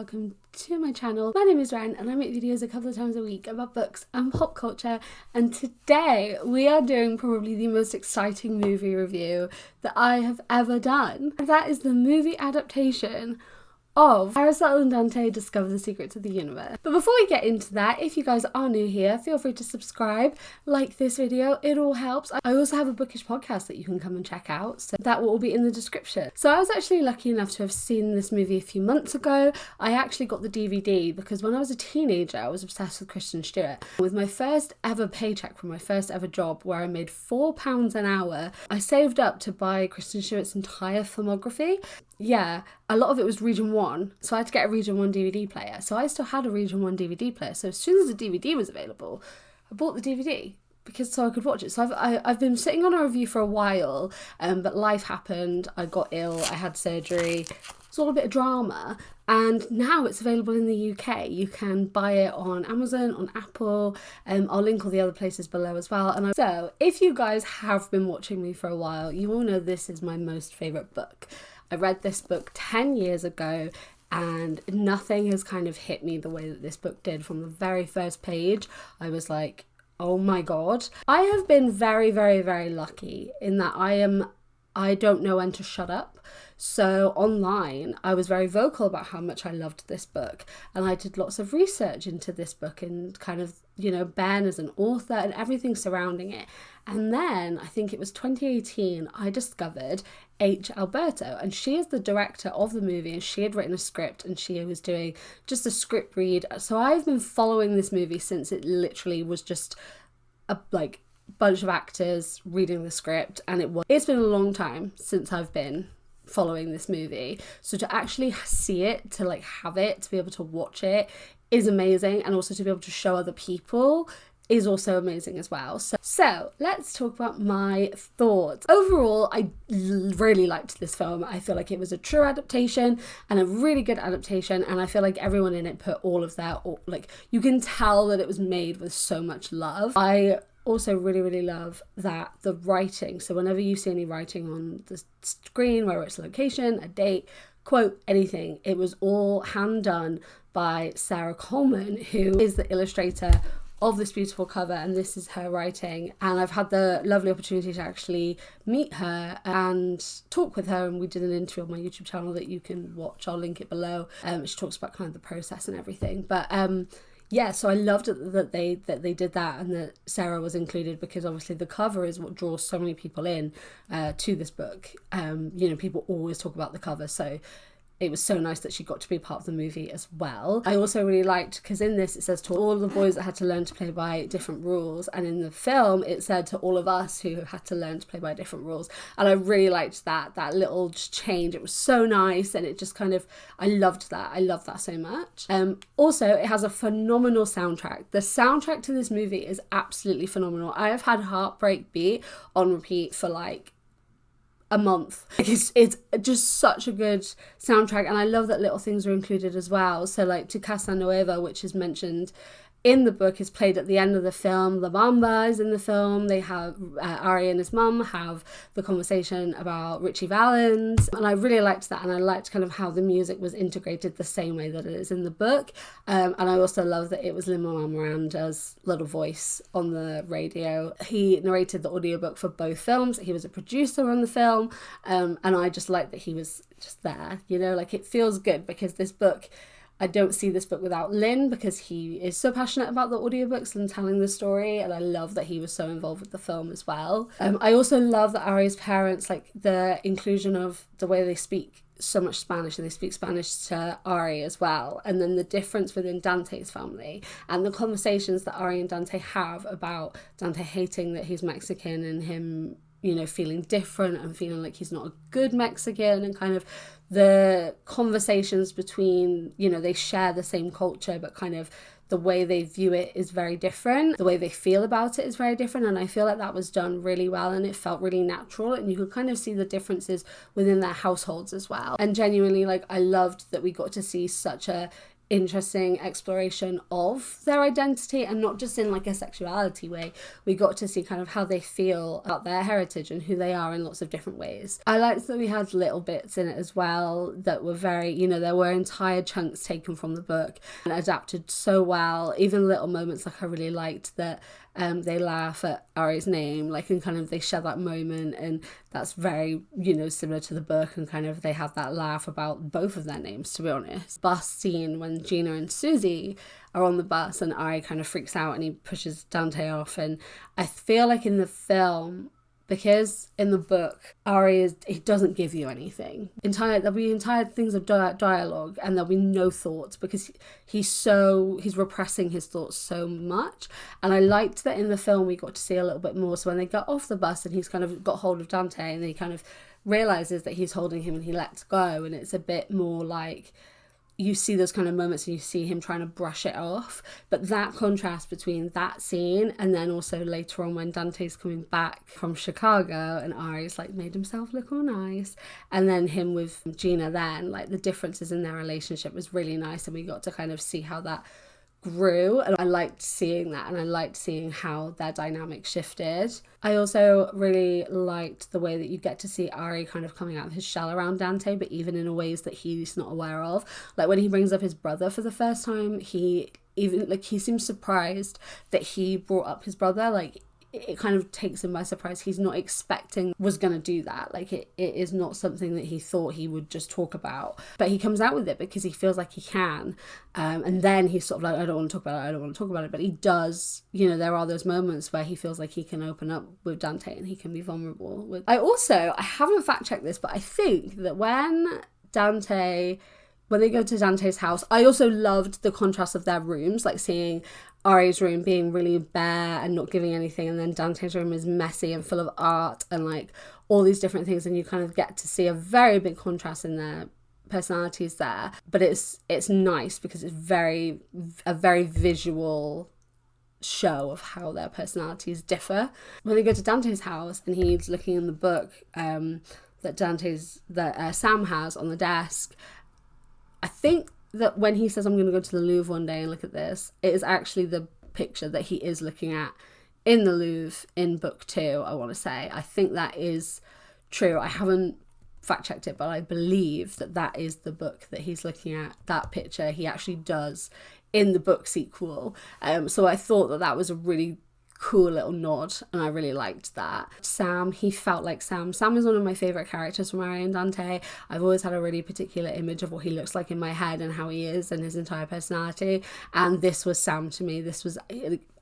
welcome to my channel. My name is Ren and I make videos a couple of times a week about books and pop culture, and today we are doing probably the most exciting movie review that I have ever done. And that is the movie adaptation of Aristotle and Dante Discover the Secrets of the Universe. But before we get into that, if you guys are new here, feel free to subscribe, like this video, it all helps. I also have a bookish podcast that you can come and check out, so that will all be in the description. So I was actually lucky enough to have seen this movie a few months ago. I actually got the DVD because when I was a teenager, I was obsessed with Kristen Stewart. With my first ever paycheck from my first ever job, where I made £4 an hour, I saved up to buy Kristen Stewart's entire filmography. Yeah, a lot of it was Region 1, so I had to get a Region 1 DVD player. So I still had a Region 1 DVD player, so as soon as the DVD was available, I bought the DVD so I could watch it. So I've been sitting on a review for a while, but life happened, I got ill, I had surgery, it's all a bit of drama, and now it's available in the UK. You can buy it on Amazon, on Apple, I'll link all the other places below as well. So if you guys have been watching me for a while, you all know this is my most favourite book. I read this book 10 years ago and nothing has kind of hit me the way that this book did. From the very first page, I was like, oh my god. I have been very, very, very lucky in that I don't know when to shut up. So online, I was very vocal about how much I loved this book, and I did lots of research into this book and kind of, you know, Ben as an author and everything surrounding it. And then I think it was 2018, I discovered H. Alberto, and she is the director of the movie, and she had written a script and she was doing just a script read. So I've been following this movie since it literally was just a bunch of actors reading the script, and it's been a long time since I've been following this movie. So to actually see it, to have it, to be able to watch it is amazing, and also to be able to show other people is also amazing as well. So let's talk about my thoughts. Overall, I really liked this film. I feel like it was a true adaptation and a really good adaptation, and I feel like everyone in it put all of their, you can tell that it was made with so much love. I also really love that the writing, so whenever you see any writing on the screen, whether it's a location, a date, quote, anything, it was all hand done by Sarah Coleman, who is the illustrator of this beautiful cover, and this is her writing. And I've had the lovely opportunity to actually meet her and talk with her, and we did an interview on my YouTube channel that you can watch, I'll link it below. She talks about kind of the process and everything, but yeah, so I loved it that they did that, and that Sarah was included, because obviously the cover is what draws so many people in to this book. You know, people always talk about the cover, so it was so nice that she got to be part of the movie as well. I also really liked, because in this it says to all the boys that had to learn to play by different rules, and in the film it said to all of us who had to learn to play by different rules. And I really liked that little change. It was so nice, and it just kind of, I loved that so much. Also, it has a phenomenal soundtrack. The soundtrack to this movie is absolutely phenomenal. I have had Heartbreak Beat on repeat for a month. It's just such a good soundtrack, and I love that little things are included as well. So Tu Casa Nueva, which is mentioned in the book, is played at the end of the film. La Bamba is in the film. They have Ari and his mum have the conversation about Richie Valens, and I really liked that, and I liked kind of how the music was integrated the same way that it is in the book. And I also love that it was Lin-Manuel Miranda's little voice on the radio. He narrated the audiobook for both films. He was a producer on the film, and I just like that he was just there, you know, it feels good, because this book, I don't see this book without Lin, because he is so passionate about the audiobooks and telling the story, and I love that he was so involved with the film as well. I also love that Ari's parents, the inclusion of the way they speak so much Spanish, and they speak Spanish to Ari as well, and then the difference within Dante's family and the conversations that Ari and Dante have about Dante hating that he's Mexican, and him, you know, feeling different and feeling like he's not a good Mexican, and kind of the conversations between, you know, they share the same culture, but kind of the way they view it is very different. The way they feel about it is very different, and I feel like that was done really well, and it felt really natural, and you could kind of see the differences within their households as well. And genuinely, I loved that we got to see such a interesting exploration of their identity, and not just in like a sexuality way. We got to see kind of how they feel about their heritage and who they are in lots of different ways. I liked that we had little bits in it as well that were very, you know, there were entire chunks taken from the book and adapted so well. Even little moments, like I really liked that they laugh at Ari's name, like, and kind of they share that moment, and that's very, you know, similar to the book, and kind of they have that laugh about both of their names, to be honest. Bus scene when Gina and Susie are on the bus and Ari kind of freaks out and he pushes Dante off, and I feel like in the film, because in the book he doesn't give you anything. There'll be entire things of dialogue, and there'll be no thoughts because he's repressing his thoughts so much. And I liked that in the film we got to see a little bit more. So when they got off the bus and he's kind of got hold of Dante, and then he kind of realizes that he's holding him and he lets go, and it's a bit more like, you see those kind of moments and you see him trying to brush it off. But that contrast between that scene and then also later on when Dante's coming back from Chicago and Ari's like made himself look all nice, and then him with Gina, then like the differences in their relationship was really nice, and we got to kind of see how that grew, and I liked seeing that, and I liked seeing how their dynamic shifted. I also really liked the way that you get to see Ari kind of coming out of his shell around Dante, but even in ways that he's not aware of. Like when he brings up his brother for the first time, he seems surprised that he brought up his brother. Like it kind of takes him by surprise. He's not expecting was going to do that. Like it is not something that he thought he would just talk about, but he comes out with it because he feels like he can. And then he's sort of like, I don't want to talk about it. But he does, you know, there are those moments where he feels like he can open up with Dante and he can be vulnerable with. I haven't fact checked this, but I think that when they go to Dante's house, I also loved the contrast of their rooms, like seeing Ari's room being really bare and not giving anything, and then Dante's room is messy and full of art and like all these different things, and you kind of get to see a very big contrast in their personalities there. But it's nice because it's a very visual show of how their personalities differ. When they go to Dante's house and he's looking in the book that Sam has on the desk, I think that when he says, I'm going to go to the Louvre one day and look at this, it is actually the picture that he is looking at in the Louvre in book 2, I want to say. I think that is true. I haven't fact checked it, but I believe that is the book that he's looking at. That picture he actually does in the book sequel. So I thought that was a really cool little nod, and I really liked that. Sam, he felt like Sam. Sam is one of my favourite characters from Ari and Dante. I've always had a really particular image of what he looks like in my head and how he is and his entire personality, and this was Sam to me. This was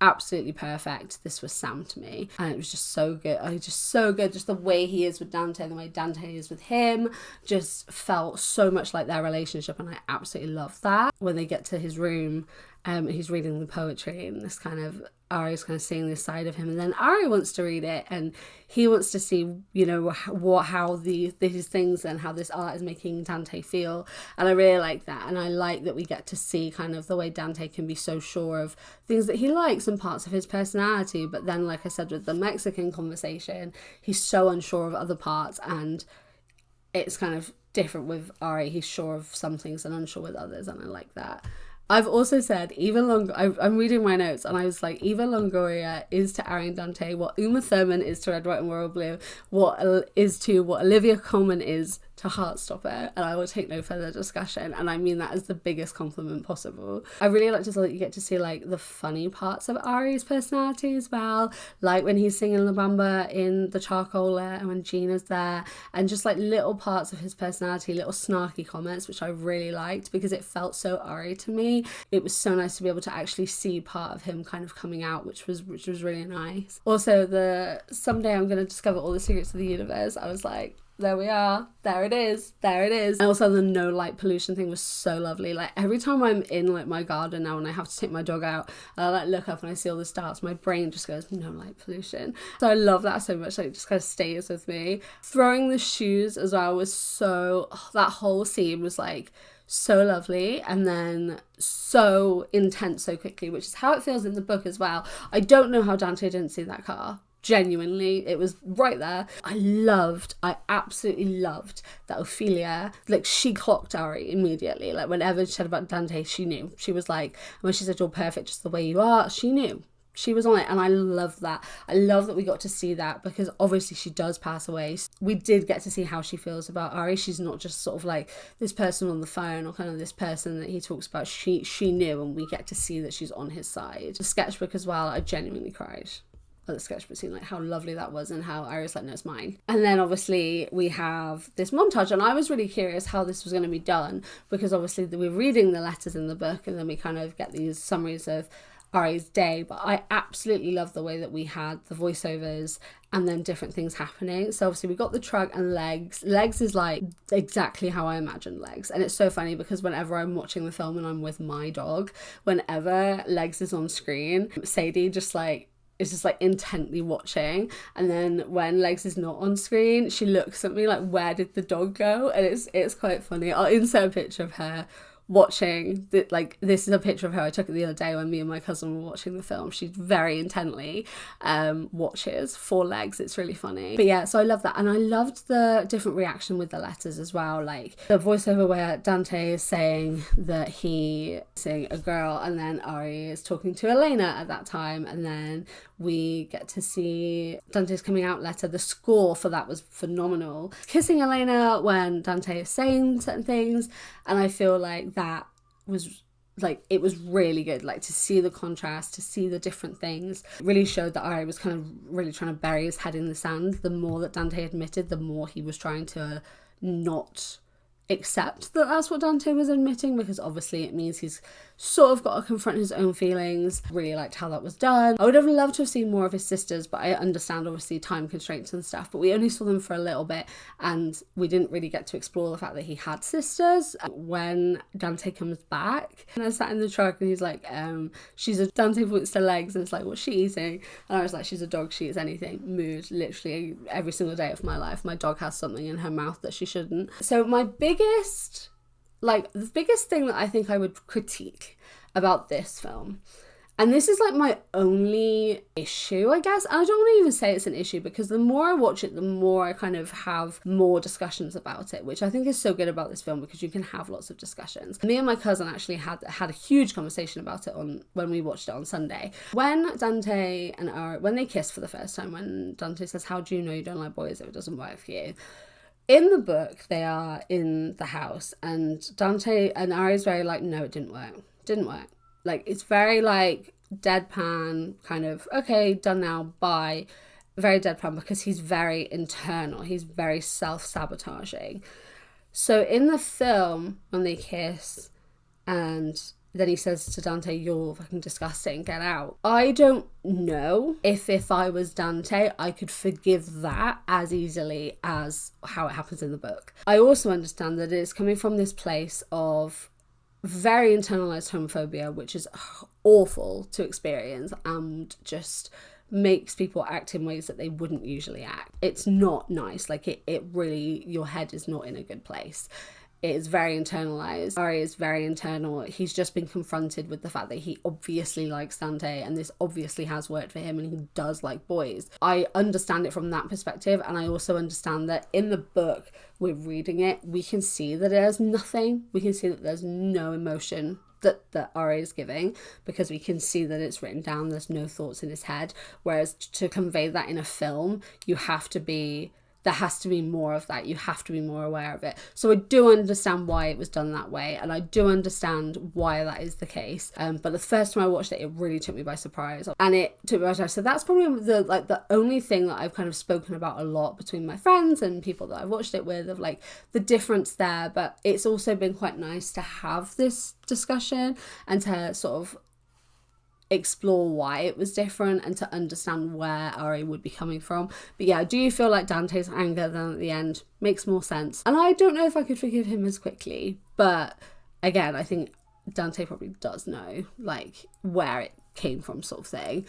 absolutely perfect. This was Sam to me, and it was just so good. Just the way he is with Dante and the way Dante is with him just felt so much like their relationship, and I absolutely love that. When they get to his room, he's reading the poetry, and this kind of Ari's kind of seeing this side of him, and then Ari wants to read it, and he wants to see, you know, how these things and how this art is making Dante feel, and I really like that. And I like that we get to see kind of the way Dante can be so sure of things that he likes and parts of his personality, but then, like I said, with the Mexican conversation, he's so unsure of other parts, and it's kind of different with Ari. He's sure of some things and unsure with others, and I like that. I've also said I'm reading my notes, and I was like, Eva Longoria is to Ari and Dante what Uma Thurman is to Red, White and Royal Blue, what Olivia Colman is to Heartstopper, and I will take no further discussion, and I mean that as the biggest compliment possible. I really like to say that you get to see like the funny parts of Ari's personality as well, like when he's singing La Bamba in the Charcoaler and when Gina's there, and just like little parts of his personality, little snarky comments, which I really liked because it felt so Ari to me. It was so nice to be able to actually see part of him kind of coming out, which was really nice. Also, someday I'm going to discover all the secrets of the universe, I was like, there we are, there it is. And also the no light pollution thing was so lovely. Like every time I'm in like my garden now and I have to take my dog out, and I like look up and I see all the stars, my brain just goes, no light pollution. So I love that so much. Like it just kind of stays with me. Throwing the shoes as well was that whole scene was like so lovely, and then so intense so quickly, which is how it feels in the book as well. I don't know how Dante didn't see that car. Genuinely, it was right there. I absolutely loved that Ophelia, like, she clocked Ari immediately. Like, whenever she said about Dante, she knew. She was like, when she said you're perfect just the way you are, she knew. She was on it, and I love that. I love that we got to see that, because obviously she does pass away. We did get to see how she feels about Ari. She's not just sort of like this person on the phone, or kind of this person that he talks about. She knew, and we get to see that she's on his side. The sketchbook as well, I genuinely cried at the sketchbook scene, like how lovely that was, and how Ari's like, no, it's mine. And then obviously we have this montage, and I was really curious how this was going to be done, because obviously we're reading the letters in the book, and then we kind of get these summaries of Ari's day. But I absolutely love the way that we had the voiceovers and then different things happening. So obviously we got the truck and Legs. Legs is like exactly how I imagined Legs. And it's so funny, because whenever I'm watching the film and I'm with my dog, whenever Legs is on screen, Sadie just like is just like intently watching, and then when Legs is not on screen, she looks at me like, where did the dog go? And it's quite funny. I'll insert a picture of her watching like, this is a picture of her I took it the other day when me and my cousin were watching the film. She very intently watches for Legs. It's really funny. But yeah, so I love that, and I loved the different reaction with the letters as well, like the voiceover where Dante is saying that he's seeing a girl, and then Ari is talking to Elena at that time, and then we get to see Dante's coming out letter. The score for that was phenomenal. Kissing Elena when Dante is saying certain things, and I feel like that was like, it was really good, like to see the contrast, to see the different things. It really showed that Ari was kind of really trying to bury his head in the sand. The more that Dante admitted, the more he was trying to not accept that that's what Dante was admitting, because obviously it means he's sort of got to confront his own feelings. Really liked how that was done. I would have loved to have seen more of his sisters, but I understand obviously time constraints and stuff, but we only saw them for a little bit, and we didn't really get to explore the fact that he had sisters. When Dante comes back, and I sat in the truck, and he's like, Dante points to Legs, and it's like, what's she eating? And I was like, she's a dog, she eats anything. Mood, literally every single day of my life, my dog has something in her mouth that she shouldn't. So the biggest thing that I think I would critique about this film, and this is like my only issue, I guess, and I don't want to even say it's an issue, because the more I watch it, the more I kind of have more discussions about it, which I think is so good about this film, because you can have lots of discussions. Me and my cousin actually had a huge conversation about it when we watched it on Sunday. When Dante and Ari, when they kiss for the first time, when Dante says, how do you know you don't like boys if it doesn't work for you? In the book, they are in the house, and Dante and Ari's very like, no, it didn't work. Like, it's very like deadpan, kind of, okay, done now, bye. Very deadpan, because he's very internal. He's very self-sabotaging. So in the film, when they kiss, and then he says to Dante, you're fucking disgusting, get out. I don't know if I was Dante, I could forgive that as easily as how it happens in the book. I also understand that it's coming from this place of very internalized homophobia, which is awful to experience, and just makes people act in ways that they wouldn't usually act. It's not nice. Like, it really, your head is not in a good place. It is very internalized. Ari is very internal. He's just been confronted with the fact that he obviously likes Dante, and this obviously has worked for him, and he does like boys. I understand it from that perspective, and I also understand that in the book, we're reading it, we can see that there's nothing. We can see that there's no emotion that Ari is giving, because we can see that it's written down. There's no thoughts in his head. Whereas to convey that in a film, there has to be more of that. You have to be more aware of it. So I do understand why it was done that way, and I do understand why that is the case. But the first time I watched it, it really took me by surprise, and it took me by surprise. So that's probably the only thing that I've kind of spoken about a lot between my friends and people that I've watched it with, of like the difference there. But it's also been quite nice to have this discussion and to sort of explore why it was different, and to understand where Ari would be coming from. But yeah, do you feel like Dante's anger then at the end makes more sense? And I don't know if I could forgive him as quickly, but again, I think Dante probably does know like where it came from, sort of thing.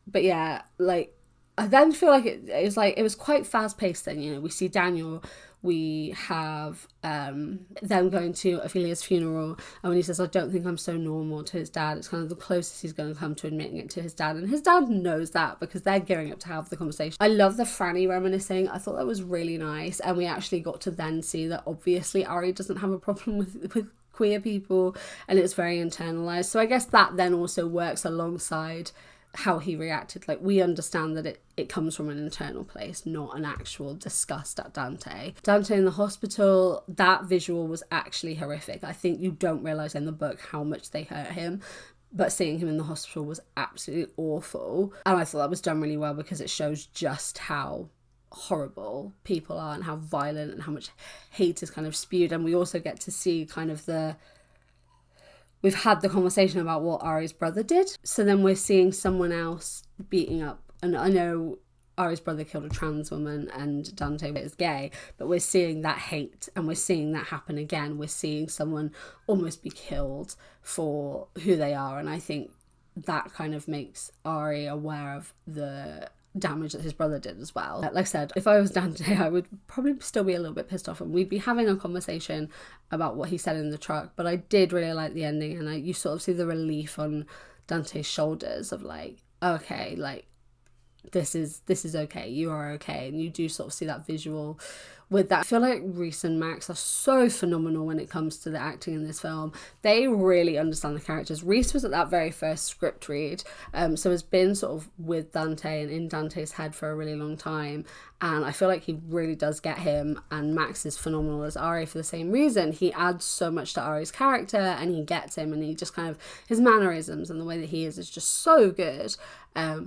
But yeah, like I then feel like it was quite fast paced then, you know. We see Daniel we have them going to Ophelia's funeral, and when he says, I don't think I'm so normal, to his dad, it's kind of the closest he's going to come to admitting it to his dad, and his dad knows that because they're gearing up to have the conversation. I love the Franny reminiscing. I thought that was really nice, and we actually got to then see that obviously Ari doesn't have a problem with queer people, and it's very internalized. So I guess that then also works alongside how he reacted. Like, we understand that it comes from an internal place, not an actual disgust at Dante. Dante in the hospital, that visual was actually horrific. I think you don't realise in the book how much they hurt him, but seeing him in the hospital was absolutely awful. And I thought that was done really well because it shows just how horrible people are and how violent and how much hate is kind of spewed. And we also get to see kind of we've had the conversation about what Ari's brother did. So then we're seeing someone else beating up, and I know Ari's brother killed a trans woman and Dante is gay, but we're seeing that hate and we're seeing that happen again. We're seeing someone almost be killed for who they are, and I think that kind of makes Ari aware of the damage that his brother did as well. Like I said, if I was Dante, I would probably still be a little bit pissed off, and we'd be having a conversation about what he said in the truck. But I did really like the ending, and you sort of see the relief on Dante's shoulders of like, okay, like this is okay, you are okay. And you do sort of see that visual with that. I feel like Rhys and Max are so phenomenal when it comes to the acting in this film. They really understand the characters. Rhys was at that very first script read, so has been sort of with Dante and in Dante's head for a really long time, and I feel like he really does get him. And Max is phenomenal as Ari for the same reason. He adds so much to Ari's character, and he gets him, and he just kind of, his mannerisms and the way that he is just so good.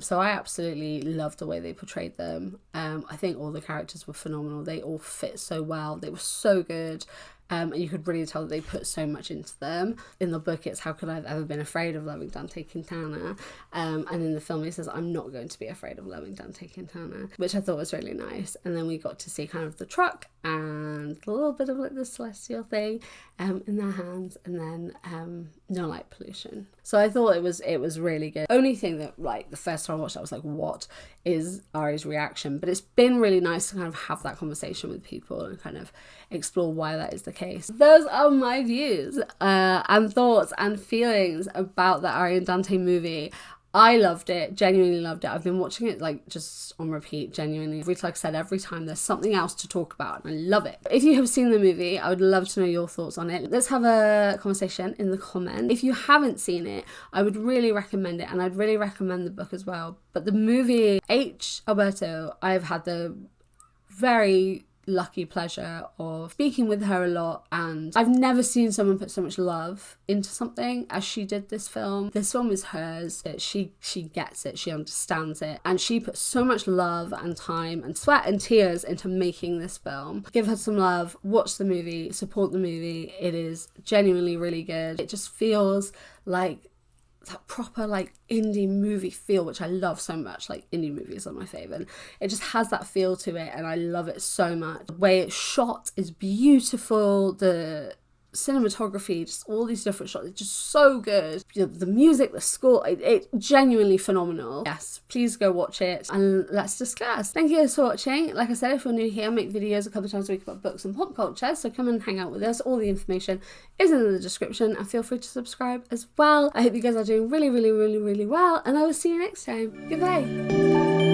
So I absolutely loved the way they portrayed them. I think all the characters were phenomenal. They all fit so well. They were so good. And you could really tell that they put so much into them. In the book, it's how could I have ever been afraid of loving Dante Quintana? And in the film, he says, I'm not going to be afraid of loving Dante Quintana, which I thought was really nice. And then we got to see kind of the truck and a little bit of like the celestial thing in their hands, and then no light pollution. So I thought it was really good. Only thing that, like, the first time I watched it, I was like, what is Ari's reaction? But it's been really nice to kind of have that conversation with people and kind of explore why that is the case. Those are my views and thoughts and feelings about the Ari and Dante movie. I loved it, genuinely loved it. I've been watching it like just on repeat, genuinely. Like I said, every time there's something else to talk about, and I love it. If you have seen the movie, I would love to know your thoughts on it. Let's have a conversation in the comments. If you haven't seen it, I would really recommend it, and I'd really recommend the book as well. But the movie, H. Alberto, I've had the very lucky pleasure of speaking with her a lot, and I've never seen someone put so much love into something as she did this film. This film is hers. She gets it, she understands it, and she put so much love and time and sweat and tears into making this film. Give her some love, watch the movie, support the movie. It is genuinely really good. It just feels like that proper like indie movie feel, which I love so much. Like, indie movies are my favourite. It just has that feel to it, and I love it so much. The way it's shot is beautiful. The cinematography, just all these different shots, it's just so good. The music, the score, it's genuinely phenomenal. Yes, please go watch it and let's discuss. Thank you guys for watching. Like I said, if you're new here, I make videos a couple of times a week about books and pop culture, so come and hang out with us. All the information is in the description, and feel free to subscribe as well. I hope you guys are doing really, really, really, really well, and I will see you next time. Goodbye.